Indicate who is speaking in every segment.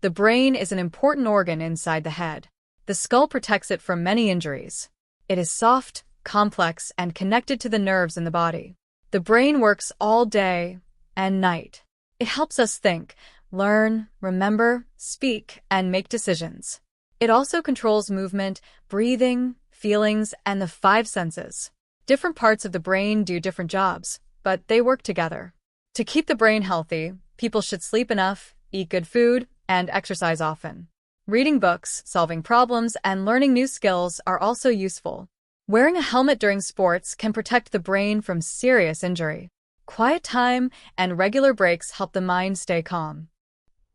Speaker 1: The brain is an important organ inside the head. The skull protects it from many injuries. It is soft, complex, and connected to the nerves in the body. The brain works all day and night. It helps us think, learn, remember, speak, and make decisions. It also controls movement, breathing, feelings, and the five senses. Different parts of the brain do different jobs, but they work together. To keep the brain healthy, people should sleep enough, eat good food, and exercise often. Reading books, solving problems, and learning new skills are also useful. Wearing a helmet during sports can protect the brain from serious injury. Quiet time and regular breaks help the mind stay calm.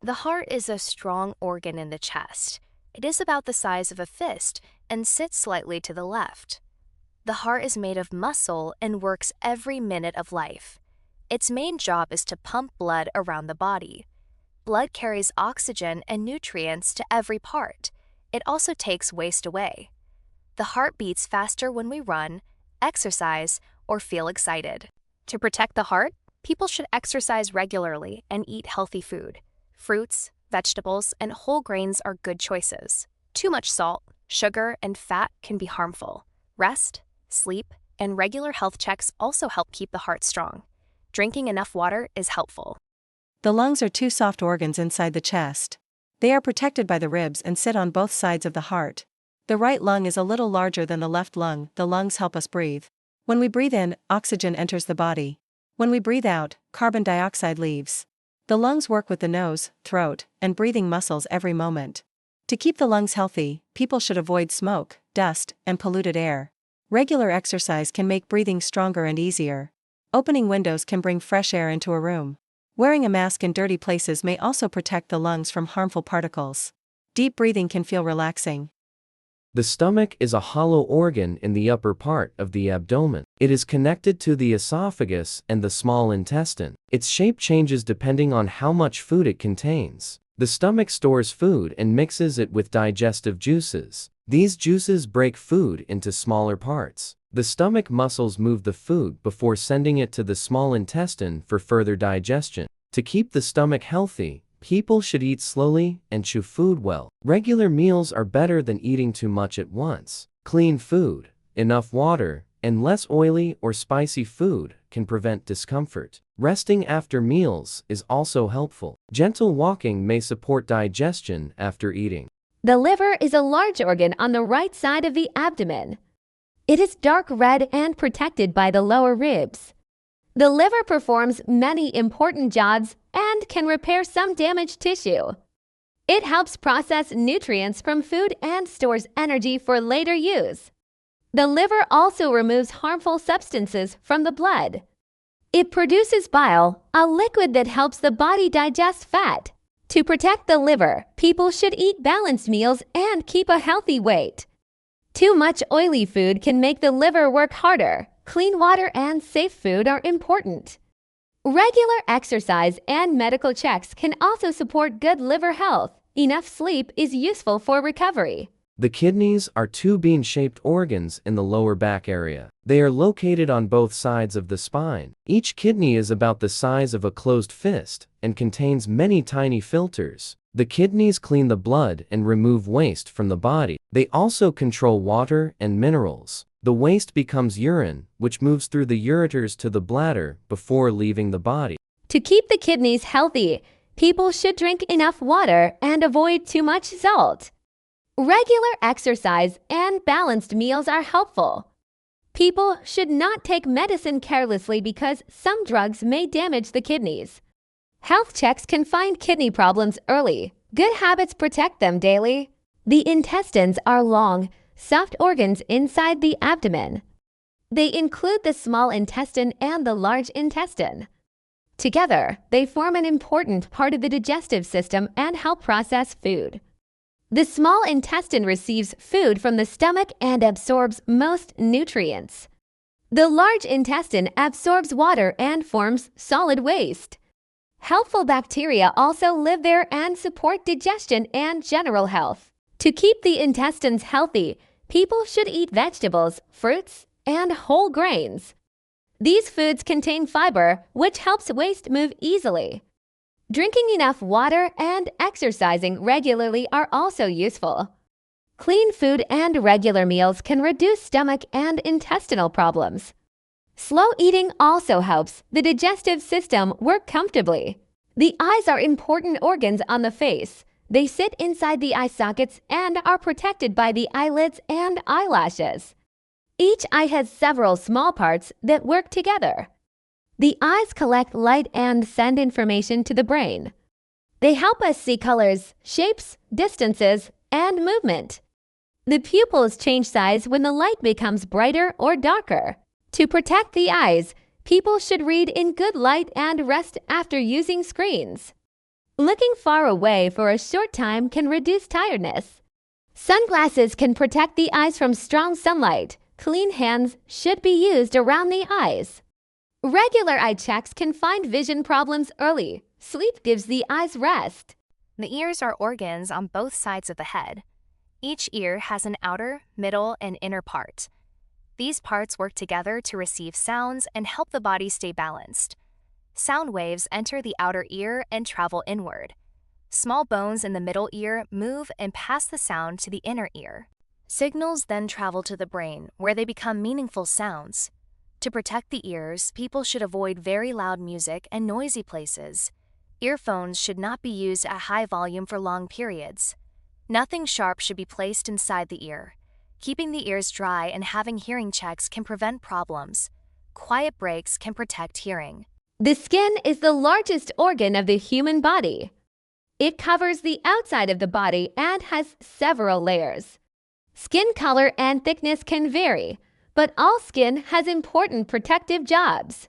Speaker 2: The heart is a strong organ in the chest. It is about the size of a fist and sits slightly to the left. The heart is made of muscle and works every minute of life. Its main job is to pump blood around the body. Blood carries oxygen and nutrients to every part. It also takes waste away. The heart beats faster when we run, exercise, or feel excited. To protect the heart, people should exercise regularly and eat healthy food. Fruits, vegetables, and whole grains are good choices. Too much salt, sugar, and fat can be harmful. Rest, sleep, and regular health checks also help keep the heart strong. Drinking enough water is helpful.
Speaker 3: The lungs are two soft organs inside the chest. They are protected by the ribs and sit on both sides of the heart. The right lung is a little larger than the left lung. The lungs help us breathe. When we breathe in, oxygen enters the body. When we breathe out, carbon dioxide leaves. The lungs work with the nose, throat, and breathing muscles every moment. To keep the lungs healthy, people should avoid smoke, dust, and polluted air. Regular exercise can make breathing stronger and easier. Opening windows can bring fresh air into a room. Wearing a mask in dirty places may also protect the lungs from harmful particles. Deep breathing can feel relaxing.
Speaker 4: The stomach is a hollow organ in the upper part of the abdomen. It is connected to the esophagus and the small intestine. Its shape changes depending on how much food it contains. The stomach stores food and mixes it with digestive juices. These juices break food into smaller parts. The stomach muscles move the food before sending it to the small intestine for further digestion. To keep the stomach healthy, people should eat slowly and chew food well. Regular meals are better than eating too much at once. Clean food, enough water, and less oily or spicy food can prevent discomfort. Resting after meals is also helpful. Gentle walking may support digestion after eating.
Speaker 5: The liver is a large organ on the right side of the abdomen. It is dark red and protected by the lower ribs. The liver performs many important jobs and can repair some damaged tissue. It helps process nutrients from food and stores energy for later use. The liver also removes harmful substances from the blood. It produces bile, a liquid that helps the body digest fat. To protect the liver, people should eat balanced meals and keep a healthy weight. Too much oily food can make the liver work harder. Clean water and safe food are important. Regular exercise and medical checks can also support good liver health. Enough sleep is useful for recovery.
Speaker 4: The kidneys are two bean-shaped organs in the lower back area. They are located on both sides of the spine. Each kidney is about the size of a closed fist and contains many tiny filters. The kidneys clean the blood and remove waste from the body. They also control water and minerals. The waste becomes urine, which moves through the ureters to the bladder before leaving the body.
Speaker 5: To keep the kidneys healthy, people should drink enough water and avoid too much salt. Regular exercise and balanced meals are helpful. People should not take medicine carelessly because some drugs may damage the kidneys. Health checks can find kidney problems early. Good habits protect them daily. The intestines are long, soft organs inside the abdomen. They include the small intestine and the large intestine. Together, they form an important part of the digestive system and help process food. The small intestine receives food from the stomach and absorbs most nutrients. The large intestine absorbs water and forms solid waste. Helpful bacteria also live there and support digestion and general health. To keep the intestines healthy, people should eat vegetables, fruits, and whole grains. These foods contain fiber, which helps waste move easily. Drinking enough water and exercising regularly are also useful. Clean food and regular meals can reduce stomach and intestinal problems. Slow eating also helps the digestive system work comfortably. The eyes are important organs on the face. They sit inside the eye sockets and are protected by the eyelids and eyelashes. Each eye has several small parts that work together. The eyes collect light and send information to the brain. They help us see colors, shapes, distances, and movement. The pupils change size when the light becomes brighter or darker. To protect the eyes, people should read in good light and rest after using screens. Looking far away for a short time can reduce tiredness. Sunglasses can protect the eyes from strong sunlight. Clean hands should be used around the eyes. Regular eye checks can find vision problems early. Sleep gives the eyes rest.
Speaker 2: The ears are organs on both sides of the head. Each ear has an outer, middle, and inner part. These parts work together to receive sounds and help the body stay balanced. Sound waves enter the outer ear and travel inward. Small bones in the middle ear move and pass the sound to the inner ear. Signals then travel to the brain, where they become meaningful sounds. To protect the ears, people should avoid very loud music and noisy places. Earphones should not be used at high volume for long periods. Nothing sharp should be placed inside the ear. Keeping the ears dry and having hearing checks can prevent problems. Quiet breaks can protect hearing.
Speaker 5: The skin is the largest organ of the human body. It covers the outside of the body and has several layers. Skin color and thickness can vary, but all skin has important protective jobs.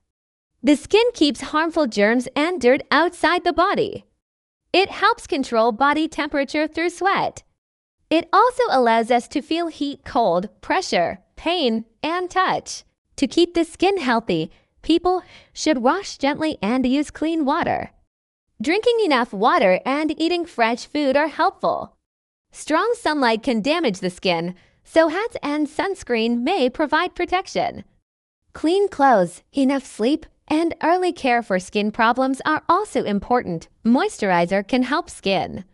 Speaker 5: The skin keeps harmful germs and dirt outside the body. It helps control body temperature through sweat. It also allows us to feel heat, cold, pressure, pain, and touch. To keep the skin healthy, people should wash gently and use clean water. Drinking enough water and eating fresh food are helpful. Strong sunlight can damage the skin, so hats and sunscreen may provide protection. Clean clothes, enough sleep, and early care for skin problems are also important. Moisturizer can help skin.